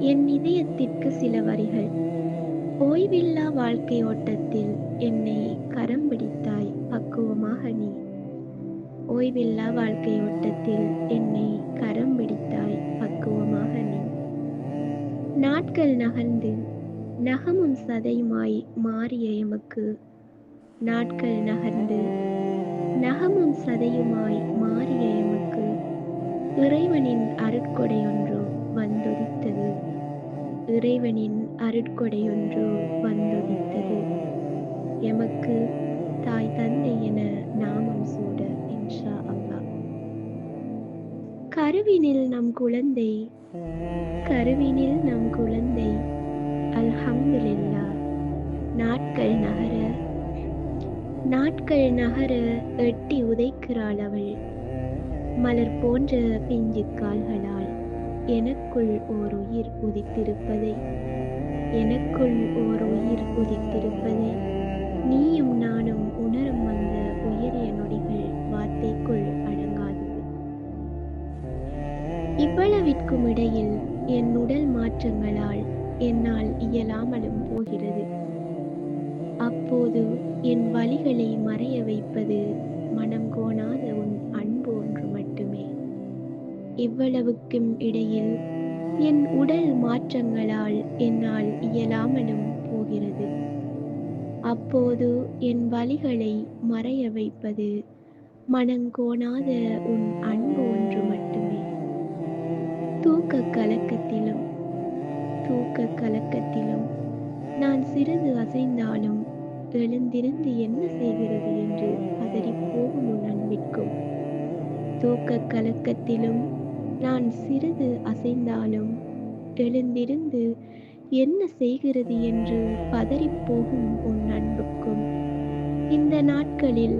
என் இதயத்திற்கு சில வரிகள். ஓய்வில்லா வாழ்க்கை ஓட்டத்தில் என்னை கரம் பிடித்தாய் பக்குவமாக நீ. ஓய்வில்லா வாழ்க்கை ஓட்டத்தில் என்னை கரம் பிடித்தாய் பக்குவமாக நீ. நாட்கள் நகர்ந்து நகமும் சதையுமாய் மாறிய எமக்கு, நாட்கள் நகர்ந்து நகமும் சதையுமாய் மாறிய எமக்கு, இறைவனின் அருட்கொடையொன்று வந்தொதித்தது. இறைவனின் அருட்கொடையொன்று வந்தொதித்தது. எமக்கு தாய் தந்தை என நாமம் சூட இன்ஷா அல்லாஹ். கருவினில் நம் குழந்தை, கருவினில் நம் குழந்தை, அல்ஹம்துலில்லாஹ். நாட்கள் நகர, நாட்கள் நகர எட்டி உதைக்கிறாள் அவள், மலர் போன்ற பிஞ்சு கால்களால். எனக்குள் ஓர் உயிர் உதித்திருப்பதை, எனக்குள் ஓர் உயிர் உதித்திருப்பதை நீயும் நானும் உணரும் அந்த உயரிய நொடிகள் வார்த்தைக்குள் அடங்காதது. இவ்வளவிற்கும் இடையில் என் உடல் மாற்றங்களால் என்னால் இயலாமலும் போகிறது. அப்போது என் வலிகளை மறைய வைப்பது மனம் கோணாத உன் அன்பு ஒன்று மட்டுமே. இவ்வளவுக்கும் இடையில் என் உடல் மாற்றங்களால் என்னால் இயலாமலும் போகிறது. அப்போது என் வலிகளை மறைய வைப்பது மனங்கோணாத உன் அன்பு ஒன்று மட்டுமே. தூக்க கலக்கத்திலும், தூக்க கலக்கத்திலும் நான் சிறிது அசைந்தாலும் எழுந்திருந்து என்ன செய்கிறது என்று பதறிப்போகும் உன் அன்பிற்கும், தூக்க கலக்கத்திலும் நான் சிறிது அசைந்தாலும் எழுந்திருந்து என்ன செய்கிறது என்று பதறிப்போகும் உன் அன்புக்கும், இந்த நாட்களில்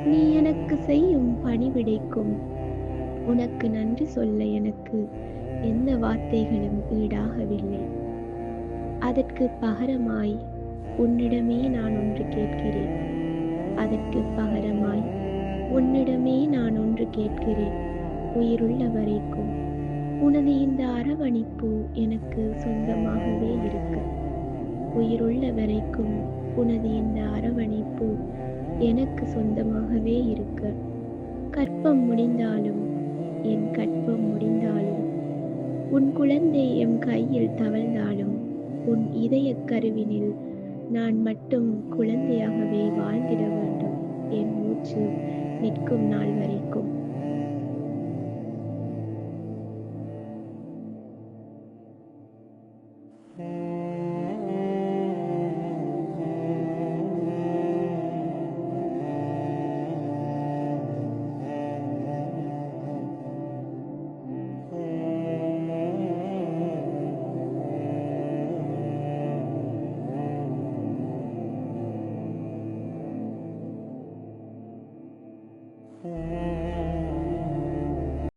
நீ எனக்கு செய்யும் பணிவிடைக்கும் உனக்கு நன்றி சொல்ல எனக்கு எந்த வார்த்தைகளும் ஈடாகவில்லை. அதற்கு பகரமாய் உன்னிடமே நான் ஒன்று கேட்கிறேன். அதற்கு பகரமாய் உன்னிடமே நான் ஒன்று கேட்கிறேன். உயிருள்ள வரைக்கும் உனது இந்த அரவணைப்பு எனக்கு சொந்தமாகவே இருக்க. உயிருள்ள வரைக்கும் உனது இந்த அரவணைப்பு எனக்கு சொந்தமாகவே இருக்க. கற்பம் முடிந்தாலும், என் கற்பம் முடிந்தாலும், உன் குழந்தை எம் கையில் தவழ்ந்தாலும், உன் இதய கருவினில் நான் மட்டும் குழந்தையாகவே வாழ்ந்திட வேண்டும் என் மூச்சு நிற்கும் நாள் வரைக்கும்.